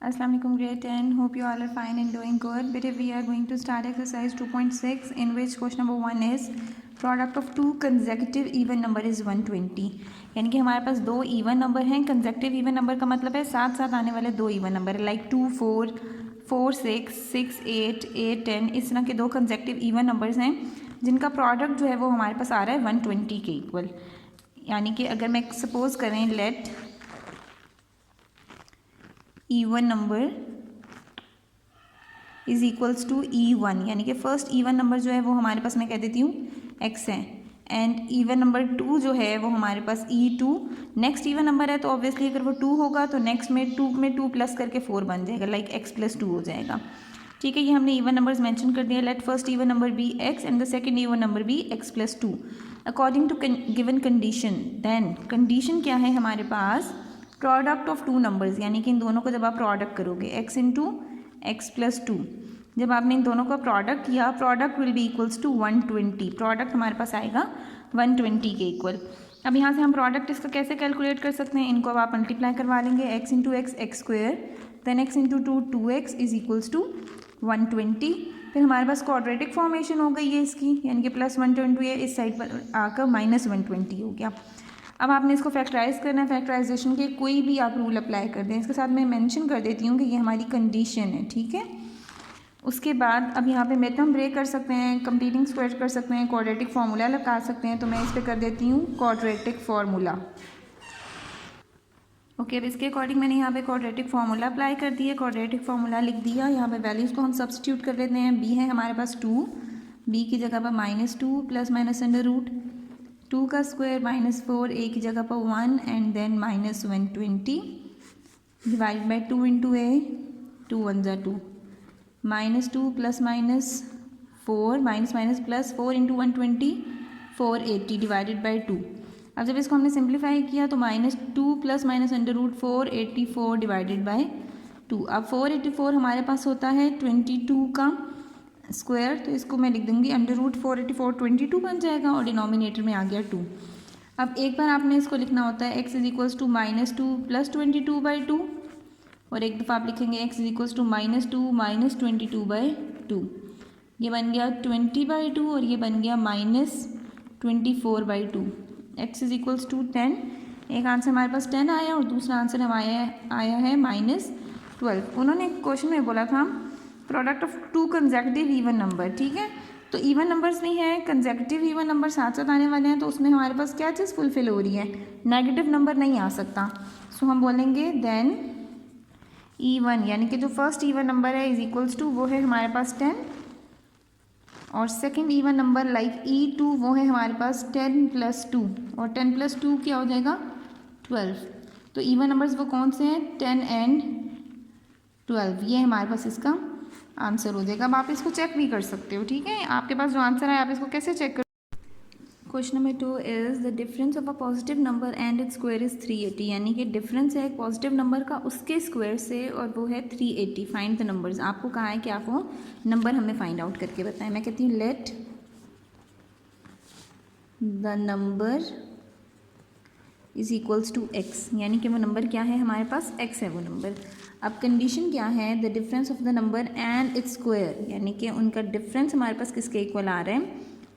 Assalamu alaikum grade 10. Hope you all are fine and doing good. Today we are going to start exercise 2.6 in which question number 1 is product of two consecutive even number is 120. यानी कि हमारे पास दो even number हैं. Consecutive even number का मतलब है साथ साथ आने वाले दो इवन नंबर है लाइक 2 4 4 6 6 8 8 10. इस तरह के दो कंसेक्टिव इवन नंबर्स हैं जिनका प्रोडक्ट जो है वो हमारे पास आ रहा है 120 के इक्वल. यानी कि अगर मैं सपोज करें let even number is equals to E1, यानी कि फर्स्ट इवन नंबर जो है वो हमारे पास मैं कह देती हूँ x है एंड इवन नंबर 2 जो है वो हमारे पास E2. नेक्स्ट इवन नंबर है तो ऑब्वियसली अगर वो 2 होगा तो नेक्स्ट में 2 प्लस करके 4 बन जाएगा लाइक x प्लस 2 हो जाएगा. ठीक है, ये हमने इवन नंबर्स मेंशन कर दिया. Let first even number be x and the second even number be x plus 2 according to given condition. Then condition क्या है हमारे पास, प्रोडक्ट ऑफ टू नंबर्स, यानी कि इन दोनों को जब आप प्रोडक्ट करोगे x इंटू एक्स प्लस 2, जब आपने इन दोनों का प्रोडक्ट किया product will be equals to 120. Product हमारे पास आएगा 120 के इक्वल. अब यहाँ से हम प्रोडक्ट इसका कैसे कैलकुलेट कर सकते हैं, इनको अब आप मल्टीप्लाई करवा लेंगे. x into x x square then x into 2 2x is equals to 120. फिर हमारे पास क्वाड्रेटिक फॉर्मेशन हो गई है इसकी, यानी कि प्लस 120 है, इस साइड पर आकर माइनस 120 हो गया. अब आपने इसको फैक्टराइज करना है. फैक्टराइजेशन के कोई भी आप रूल अप्लाई कर दें. इसके साथ मैं मेंशन कर देती हूँ कि ये हमारी कंडीशन है. ठीक है, उसके बाद अब यहाँ पे मेथड हम ब्रेक कर सकते हैं, कंप्लीटिंग स्क्वायर कर सकते हैं, क्वाड्रेटिक फार्मूला लगा सकते हैं. तो मैं इस पर कर देती हूँ क्वाड्रेटिक फार्मूला. ओके, अब इसके अकॉर्डिंग मैंने यहाँ पे क्वाड्रेटिक फार्मूला अप्लाई कर दिया, क्वाड्रेटिक फार्मूला लिख दिया. यहाँ पे वैल्यूज़ को हम सब्सटीट्यूट कर लेते हैं. बी है हमारे पास 2, बी की जगह पर -2 प्लस माइनस अंडर रूट 2 का स्क्वायर -4, ए की जगह पर 1 and then -120 divide by 2 into a 2 1 ज़ा 2 -2 plus minus 4 minus minus plus 4 into 120 480 divided by 2. अब जब इसको हमने सिंप्लीफाई किया तो -2 plus minus under root 484 divided by 2. अब 484 हमारे पास होता है 22 का स्क्वायर, तो इसको मैं लिख दूंगी अंडर रूट 484 22 बन जाएगा और डिनोमिनेटर में आ गया 2. अब एक बार आपने इसको लिखना होता है x is equals to -2 plus 22 by 2 और एक दफ़ा आप लिखेंगे x is equals to -2 minus 22 by 2. ये बन गया 20 बाई 2 और ये बन गया -24 by 2. x is equals to 10. एक आंसर हमारे पास 10 आया और दूसरा आंसर हमारा आया है -12. उन्होंने क्वेश्चन में बोला था product of to consecutive even number. ठीक है, तो इवन नंबर्स भी हैं, कंसेक्यूटिव इवन नंबर साथ साथ आने वाले हैं, तो उसमें हमारे पास क्या चीज़ फुलफिल हो रही है, नेगेटिव नंबर नहीं आ सकता. सो हम बोलेंगे देन E1, यानी कि जो फर्स्ट इवन नंबर है इज इक्वल्स टू वो है हमारे पास 10 और second even number like E2 वो है हमारे पास 10 प्लस 2 और 10 प्लस 2 क्या हो जाएगा 12. तो इवन नंबर्स वो कौन से हैं 10 एंड 12, ये हमारे पास इसका आंसर हो जाएगा. अब आप इसको चेक भी कर सकते हो. ठीक है, आपके पास जो आंसर है आप इसको कैसे चेक कर. Question number 2 is the difference of a positive number and its square is 380. यानी कि डिफरेंस है एक पॉजिटिव नंबर का उसके स्क्वायर से और वो है 380. Find the numbers. आपको कहा है कि आप वो नंबर हमें फाइंड आउट करके बताएं. मैं कहती हूँ let the number is equals to x, यानी कि वो नंबर क्या है हमारे पास x है वो नंबर. अब कंडीशन क्या है, the difference of the number and its square, यानी कि उनका डिफरेंस हमारे पास किसके इक्वल आ रहा है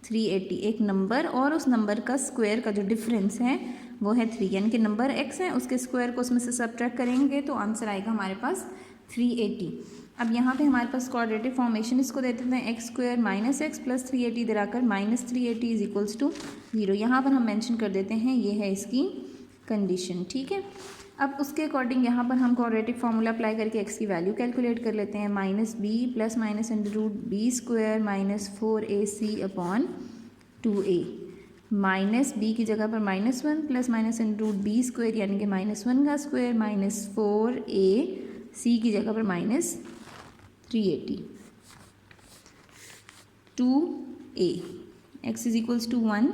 380. एक नंबर और उस नंबर का स्क्वायर का जो डिफरेंस है वो है 3, यानी कि नंबर x है उसके स्क्वायर को उसमें से सब्ट्रैक्ट करेंगे तो आंसर आएगा हमारे पास 380. अब यहाँ पे हमारे पास क्वाड्रेटिक फॉर्मेशन इसको दे देते हैं x square minus x plus 380 इधर आकर -380 इज इक्वल्स टू 0. यहाँ पर हम मेंशन कर देते हैं ये है इसकी कंडीशन. ठीक है, अब उसके अकॉर्डिंग यहाँ पर हम क्वाड्रेटिक फार्मूला अप्लाई करके x की वैल्यू कैलकुलेट कर लेते हैं. -b plus minus under root b square -4ac upon 2a -b की जगह पर -1 plus minus under root b square यानी कि -1 का स्क्वायर -4ac की जगह पर -380 2a x is equals to 1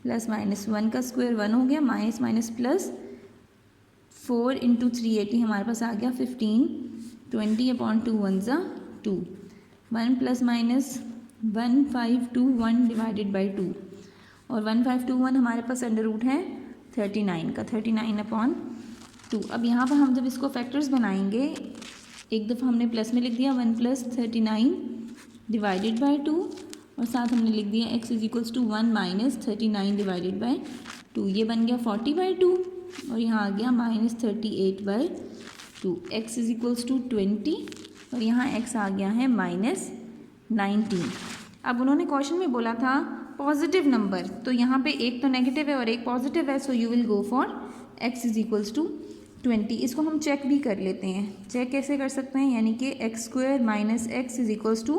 plus -1 का स्क्वायर 1 हो गया माइनस माइनस प्लस 4 इंटू 380 हमारे पास आ गया 15 20 अपॉन 2 1 ज़ा 2 1 प्लस माइनस 1521 डिवाइडेड बाई 2 और 1521 हमारे पास अंडर रूट है 39 का 39 अपॉन 2. अब यहाँ पर हम जब इसको फैक्टर्स बनाएंगे एक दफ़ा हमने प्लस में लिख दिया 1 + 39 डिवाइडेड बाई 2 और साथ हमने लिख दिया x = 1 - 39 डिवाइडेड बाई 2। ये बन गया 40/2 और यहाँ आ गया -38/2। x = 20 और यहाँ x आ गया है -19। अब उन्होंने क्वेश्चन में बोला था पॉजिटिव नंबर, तो यहाँ पे एक तो नेगेटिव है और एक पॉजिटिव है, so you will go for x = 20। इसको हम चेक भी कर लेते हैं। चेक कैसे कर सकते हैं, यानी कि x² - x =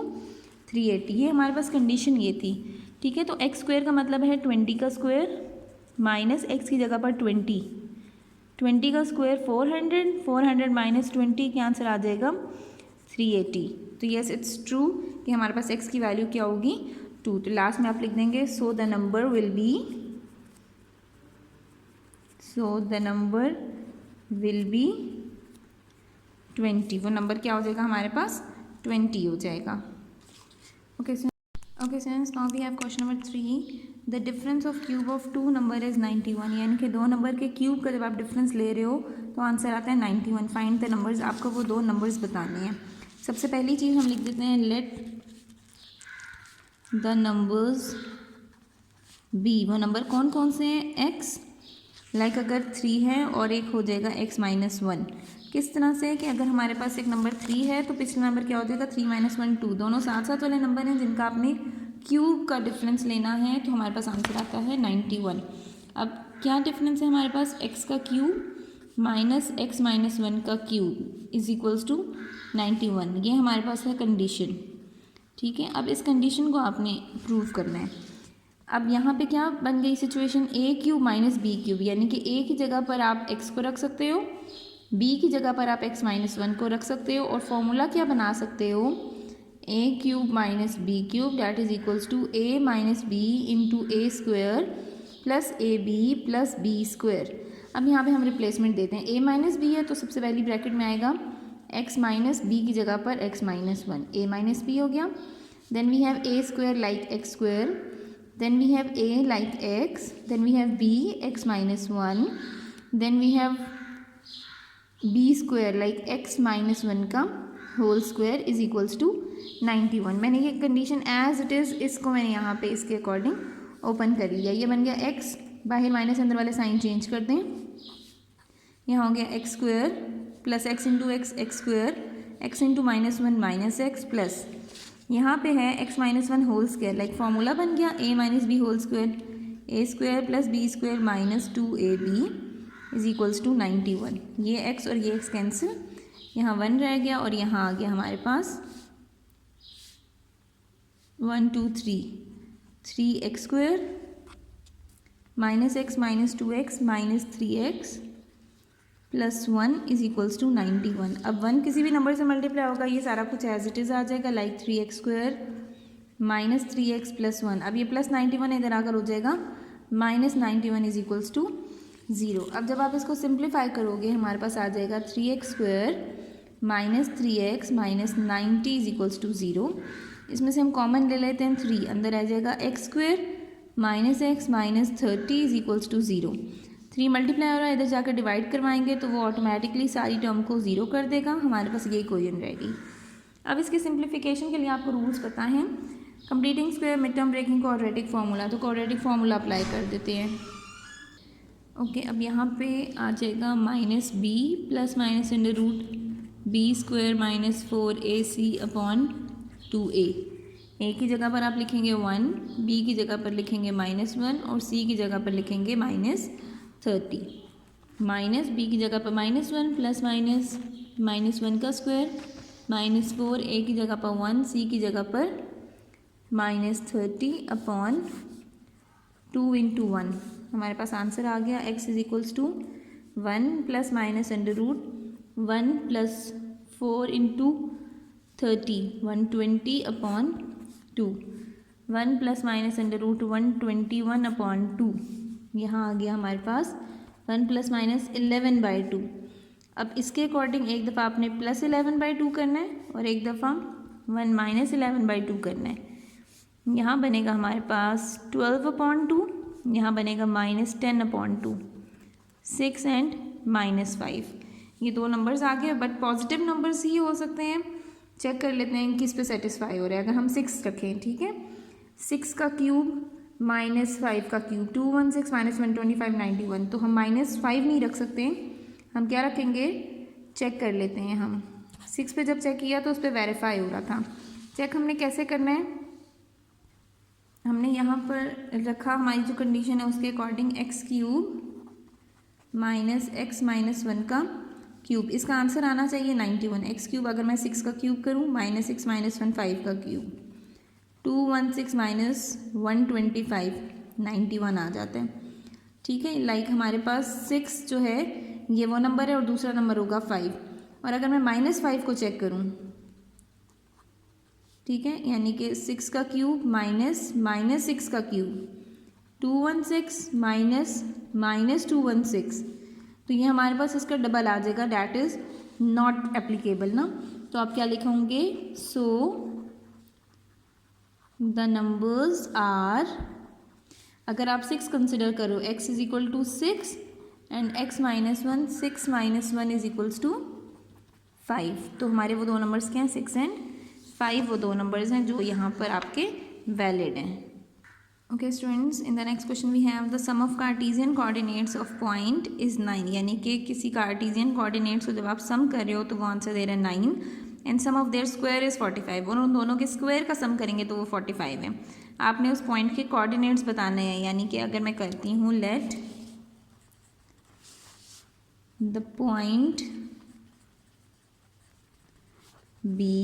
380। ये हमारे पास कंडीशन ये थी, ठीक है। तो x² का मतलब है 20 का स्क्वायर माइनस x की जगह पर 20, 20 का स्क्वायर 400, 400 - 20 के आंसर आ जाएगा 380। तो यस इट्स ट्रू कि हमारे पास x की वैल्यू क्या होगी 2। तो लास्ट में आप लिख देंगे so the number will be 20। वो नंबर क्या हो जाएगा हमारे पास 20 हो जाएगा। Okay friends, now we have question number 3। The difference of cube of 2 number is 91। यानी कि 2 नंबर के क्यूब का जब आप डिफरेंस ले रहे हो तो आंसर आता है 91। फाइंड द नंबर्स, आपको वो 2 नंबर्स बताने हैं। सबसे पहली चीज़ हम लिख देते हैं लेट द नंबर्स बी। वो नंबर कौन कौन से हैं, x लाइक अगर 3 है और एक हो जाएगा x - 1। किस तरह से कि अगर हमारे पास एक नंबर 3 है तो पिछला नंबर क्या हो जाएगा 3 - 1 2। दोनों साथ साथ वाले नंबर हैं जिनका आपने क्यूब का डिफरेंस लेना है, तो हमारे पास आंसर आता है 91। अब क्या डिफरेंस है हमारे पास, x का क्यूब माइनस x - 1 का क्यूब = 91। ये हमारे पास है कंडीशन, ठीक है। अब इस कंडीशन को आपने प्रूव करना है। अब यहाँ पे क्या बन गई सिचुएशन, a³ - b³, यानी कि a की जगह पर आप x को रख सकते हो, b की जगह पर आप x - 1 को रख सकते हो और फॉर्मूला क्या बना सकते हो, a³ - b³ that is equals to a - b into a² plus ab plus b²। अब यहाँ पे हम रिप्लेसमेंट देते हैं, a - b है तो सबसे पहली ब्रैकेट में आएगा x - b की जगह पर x - 1, a - b हो गया। Then we have a² like x², then we have a like x, then we have b x - 1, then we have b² like x - 1 का whole square is equals to 91। मैंने ये condition as it is इसको मैंने यहाँ पे इसके according open कर लिया। ये बन गया x, बाहर माइनस अंदर वाले साइन चेंज कर दें, यहाँ हो गया x² plus x into x x² x into -1 -x plus यहाँ पे है x - 1 whole square, like formula बन गया a - b whole square, a² plus b² minus 2ab is equals to 91। ये x और ये x कैंसिल, यहाँ 1 रह गया और यहाँ आ गया हमारे पास 1 2 3 3x² minus x minus 2x minus 3x plus 1 is equals to 91। अब 1 किसी भी नंबर से मल्टीप्लाई होगा, ये सारा कुछ एज इट इज़ आ जाएगा, like 3x² minus 3x plus 1। अब ये प्लस 91 इधर आकर हो जाएगा माइनस 91 इज इक्वल्स टू 0। अब जब आप इसको सिंप्लीफाई करोगे हमारे पास आ जाएगा 3x² minus 3x minus 90 is equals to 0। इसमें से हम कॉमन ले लेते हैं 3, अंदर आ जाएगा x² minus x minus 30 is equals to 0। 3 multiply हो रहा है, इधर जाकर डिवाइड करवाएंगे तो वो ऑटोमेटिकली सारी टर्म को 0 कर देगा। हमारे पास ये इक्वेशन रहेगी। अब इसके सिंप्लीफिकेशन के लिए आपको रूल्स पता हैं, completing square, mid term breaking, quadratic formula. तो क्वाड्रेटिक फार्मूला अप्लाई कर देते हैं। ओके, अब यहाँ पे आ जाएगा -b plus minus under root b² minus 4ac upon 2a। a की जगह पर आप लिखेंगे 1, b की जगह पर लिखेंगे -1 और c की जगह पर लिखेंगे -30। माइनस b की जगह पर -1 प्लस माइनस 1 का स्क्वायर -4, a की जगह पर 1, c की जगह पर -30 अपॉन 2 इंटू 1। हमारे पास आंसर आ गया x is equals to 1 plus minus under root 1 plus 4 into 30 120 upon 2, 1 plus minus under root 121 upon 2। यहाँ आ गया हमारे पास 1 प्लस माइनस 11/2। अब इसके अकॉर्डिंग एक दफ़ा आपने प्लस 11/2 करना है और एक दफ़ा 1 माइनस 11/2 करना है। यहाँ बनेगा हमारे पास 12/2, यहाँ बनेगा -10/2, 6 एंड -5। ये 2 नंबर्स आ गए, बट पॉजिटिव नंबर्स ही हो सकते हैं। चेक कर लेते हैं किस पे सेटिस्फाई हो रहा है। अगर हम 6 रखें, ठीक है, 6 का क्यूब -5 का क्यूब, 216 - 125 91, तो हम -5 नहीं रख सकते, हम क्या रखेंगे, चेक कर लेते हैं। हम 6 पे जब चेक किया तो उस पर वेरीफाई हो रहा था। चेक हमने कैसे करना है, हमने यहाँ पर रखा हमारी जो कंडीशन है उसके अकॉर्डिंग x क्यूब -x - 1 का क्यूब, इसका आंसर आना चाहिए 91। x क्यूब अगर मैं 6 का क्यूब करूँ -6 - 1 5 का क्यूब, 216 - 125 91 आ जाता है। ठीक है, लाइक हमारे पास 6 जो है ये वो नंबर है और दूसरा नंबर होगा 5। और अगर मैं -5 को चेक करूँ, ठीक है, यानी कि 6 का क्यूब -6 का क्यूब, 216 - 216, तो ये हमारे पास इसका डबल आ जाएगा, डैट इज़ नॉट एप्लीकेबल ना। तो आप क्या लिखोगे, सो द नंबर्स आर, अगर आप 6 कंसिडर करो, x is equal to 6 and x -1, 6 - 1 is equals to 5, तो हमारे वो 2 नंबर्स क्या हैं, 6 एंड 5, वो 2 नंबर्स हैं जो यहाँ पर आपके वैलिड हैं। Okay students, in the next question we have the sum of Cartesian coordinates of point is 9, यानी कि किसी कार्टेशियन कोऑर्डिनेट्स को जब आप सम कर रहे हो तो वो आंसर दे रहे हैं 9, and sum of their square is 45, और उन दोनों के स्क्वायर का सम करेंगे तो वो 45 है। आपने उस पॉइंट के कोऑर्डिनेट्स बताने हैं, यानी कि अगर मैं करती हूँ let the point be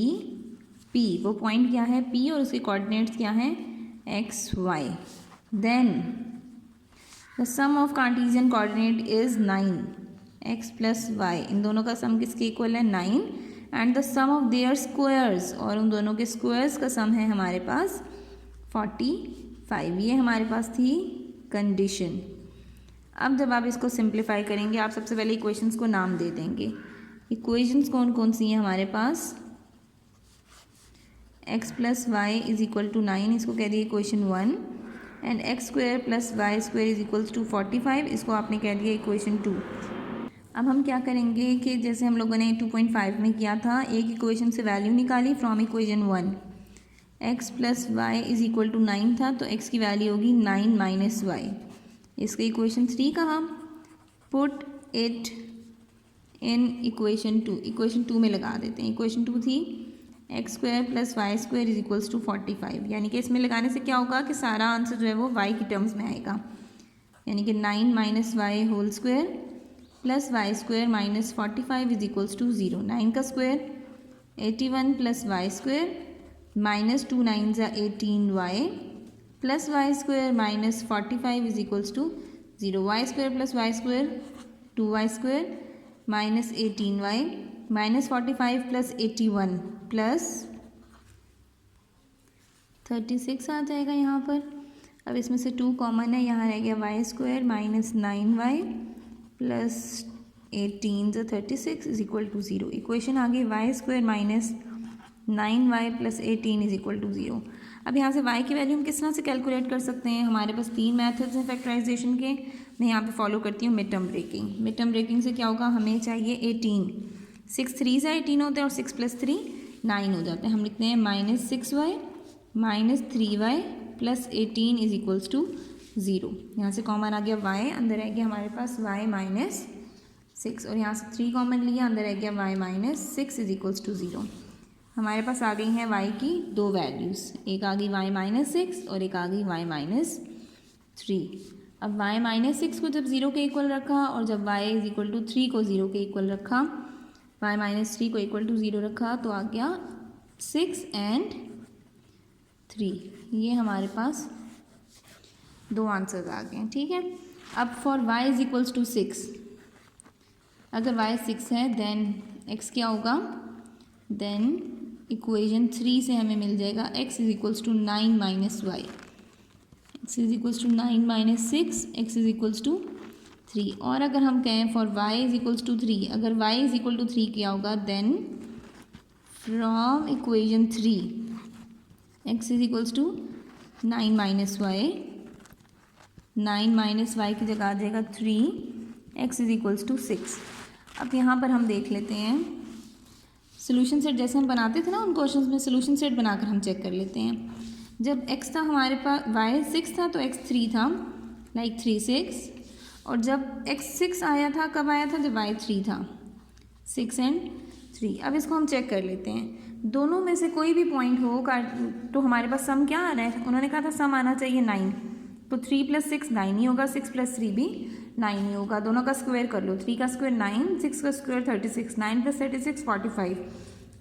P, वो पॉइंट क्या है P और उसके कोऑर्डिनेट्स क्या हैं x y, then the sum of Cartesian coordinate is 9 x + y, इन दोनों का सम किसके इक्वल है 9, and the sum of their squares, और उन दोनों के स्क्वायर्स का सम है हमारे पास 45। ये हमारे पास थी कंडीशन। अब जब आप इसको सिंप्लीफाई करेंगे, आप सबसे पहले इक्वेशंस को नाम दे देंगे। इक्वेशंस कौन कौन सी हैं हमारे पास, x + y is equal to 9, इसको कह दिए equation 1, and x² + y² is equals to 45, इसको आपने कह दिया इक्वेशन 2। अब हम क्या करेंगे कि जैसे हम लोगों ने 2.5 में किया था, एक इक्वेशन से वैल्यू निकाली from equation 1, x + y is equal to 9 था, तो x की वैल्यू होगी 9 - y। इसका इक्वेशन 3 कहा, put it in equation 2, equation 2 में लगा देते हैं। इक्वेशन 2 थी x² + y² is equals to 45, यानी कि इसमें लगाने से क्या होगा कि सारा आंसर जो है वो y की टर्म्स में आएगा, यानी कि 9 - y whole square + y² - 45 is equals to 0। 9 का square 81 + y² -2 9 = 18y + y² - 45 is equals to 0। y² + y² 2y² - 18y -45 + 81 + 36 आ जाएगा यहाँ पर। अब इसमें से 2 कॉमन है, यहाँ रह गया y² - 9y + 18 = 36 is equal to 0। Equation आ गई y² - 9y + 18 is equal to 0। अब यहाँ से y की वैल्यू हम किस तरह से कैलकुलेट कर सकते हैं, हमारे पास 3 मेथड्स हैं फैक्टराइजेशन के। मैं यहाँ पे फॉलो करती हूँ mid term breaking. Mid term breaking से क्या होगा, हमें चाहिए 18, 6 3 से 18 होते हैं और 6 + 3 9 हो जाते हैं। हम लिखते हैं -6y - 3y + 18 is equals to 0। यहाँ से कॉमन आ गया y, अंदर रह गया हमारे पास y - 6, और यहाँ से 3 कॉमन लिया, अंदर रह गया y - 6 इज इक्वल्स टू 0। हमारे पास आ गई हैं y की 2 वैल्यूज़, एक आ गई y - 6 और एक आ गई y - 3। अब y - 6 को जब 0 के इक्वल रखा और जब y = 3 को 0 के इक्वल रखा, y - 3 को इक्वल टू 0 रखा, तो आ गया 6 एंड 3। ये हमारे पास 2 आंसर्स आ गए हैं। ठीक है, अब फॉर y = 6, अगर y 6 है देन x क्या होगा, देन इक्वेशन 3 से हमें मिल जाएगा x = 9 - y, x = 9 - 6, x = 3। और अगर हम कहें फॉर y = 3, अगर y = 3 क्या होगा, then from equation 3 x = 9 - y, 9 - y की जगह आ जाएगा 3, x = 6। अब यहाँ पर हम देख लेते हैं सोल्यूशन सेट, जैसे हम बनाते थे ना उन क्वेश्चंस में, सोल्यूशन सेट बनाकर हम चेक कर लेते हैं। जब x था हमारे पास, y 6 था तो x 3 था, लाइक 3 6। और जब x 6 आया था, कब आया था? जब y 3 था, 6 and 3। अब इसको हम चेक कर लेते हैं, दोनों में से कोई भी पॉइंट हो तो हमारे पास सम क्या आ रहा है? उन्होंने कहा था सम आना चाहिए 9, तो 3 + 6 9 ही होगा, 6 + 3 भी 9 ही होगा। दोनों का स्क्वायर कर लो, 3 का स्क्वायर 9, 6 का square 36, 9 + 36 45।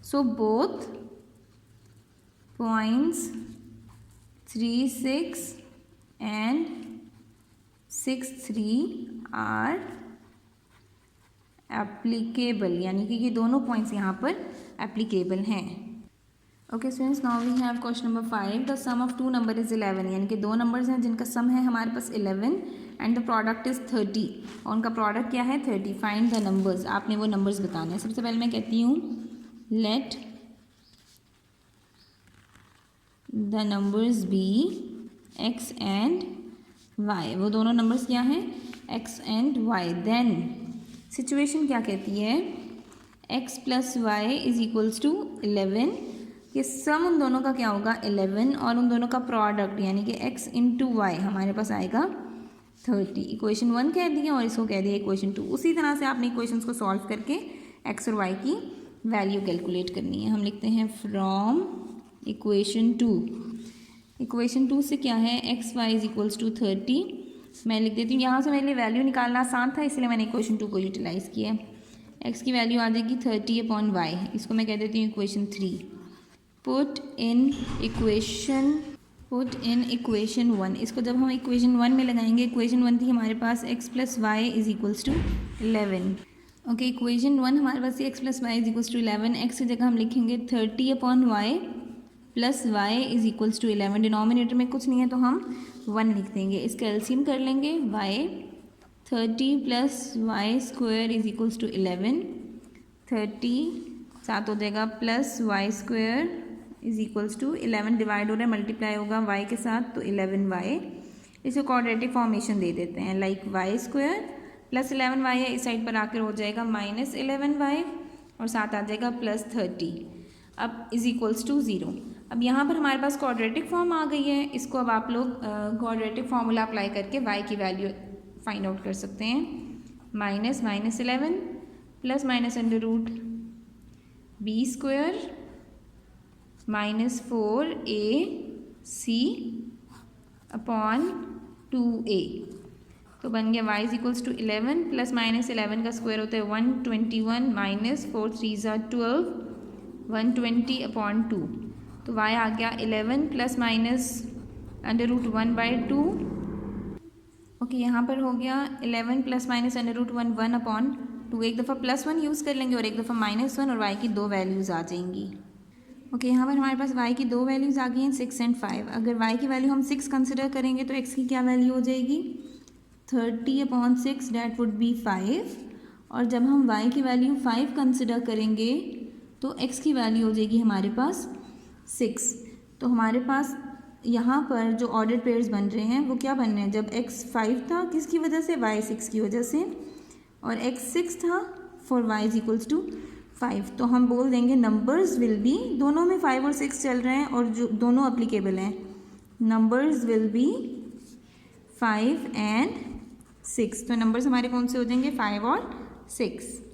So both points 3 6 and 6 3 are applicable, यानी कि ये दोनों पॉइंट्स यहाँ पर एप्लीकेबल हैं। Okay students, now we have question number 5। The sum of 2 number is 11, यानी कि दो नंबर्स हैं जिनका सम है हमारे पास 11 एंड द प्रोडक्ट इज 30, और उनका प्रोडक्ट क्या है? 30। फाइंड द नंबर्स, आपने वो नंबर्स बताने हैं। सबसे पहले मैं कहती हूँ let the numbers be x and y, वो दोनों नंबर्स क्या हैं? x and y। Then situation क्या कहती है? x + y = 11, ये सम उन दोनों का क्या होगा? 11, और उन दोनों का प्रोडक्ट यानी कि x × y हमारे पास आएगा 30। इक्वेशन 1 कह दिया और इसको कह दिया इक्वेशन 2। उसी तरह से आपने इक्वेशंस को सॉल्व करके x और y की वैल्यू कैलकुलेट करनी है। हम लिखते हैं फ्रॉम इक्वेशन 2। इक्वेशन 2 से क्या है? x y = 30। मैं लिख देती हूँ, यहाँ से मेरे लिए वैल्यू निकालना आसान था इसलिए मैंने इक्वेशन 2 को यूटिलाइज़ किया है। x की वैल्यू आ जाएगी 30/y, इसको मैं कह देती हूँ इक्वेशन 3। पुट इन इक्वेशन 1, इसको जब हम इक्वेशन 1 में लगाएंगे, इक्वेशन 1 थी हमारे पास x + y = 11। ओके, इक्वेशन 1 हमारे पास x + y = 11। x की जगह हम लिखेंगे 30/y + y = 11। डिनोमिनेटर में कुछ नहीं है तो हम 1 लिख देंगे। इसका एलसीएम कर लेंगे, y 30 + y² = 11। 30 साथ हो जाएगा प्लस y² = 11, डिवाइड हो रहा है, मल्टीप्लाई होगा y के साथ तो 11y। इसे क्वाड्रेटिक फॉर्मेशन दे देते हैं, लाइक y² + 11y है, इस साइड पर आकर हो जाएगा -11y और साथ आ जाएगा +30। अब = 0। अब यहाँ पर हमारे पास क्वाड्रेटिक फॉर्म आ गई है, इसको अब आप लोग क्वाड्रेटिक फार्मूला अप्लाई करके y की वैल्यू फाइंड आउट कर सकते हैं। -11 + -√b² -4ac/2a, तो बन गया y = 11 + -11 का स्क्वायर होता है 121 -4 3 12 120/2, तो y आ गया 11 ± √1/2। ओके, यहाँ पर हो गया 11 ± √1 1/2। एक दफ़ा +1 यूज़ कर लेंगे और एक दफ़ा -1, और y की दो वैल्यूज़ आ जाएंगी। ओके, यहाँ पर हमारे पास y की दो वैल्यूज़ आ गई हैं 6 and 5। अगर y की वैल्यू हम 6 कंसिडर करेंगे तो x की क्या वैल्यू हो जाएगी? 30/6, डैट वुड बी 5। और जब हम y की वैल्यू 5 कंसिडर करेंगे तो x की वैल्यू हो जाएगी हमारे पास 6। तो हमारे पास यहाँ पर जो ऑर्डर पेयर्स बन रहे हैं वो क्या बन रहे हैं? जब x 5 था किसकी वजह से? y 6 की वजह से, और x 6 था फॉर y = 5। तो हम बोल देंगे नंबर्स विल बी, दोनों में 5 और 6 चल रहे हैं और जो दोनों अप्लीकेबल हैं, नंबर्स विल बी 5 and 6। तो नंबर्स हमारे कौन से हो जाएंगे? 5 और 6।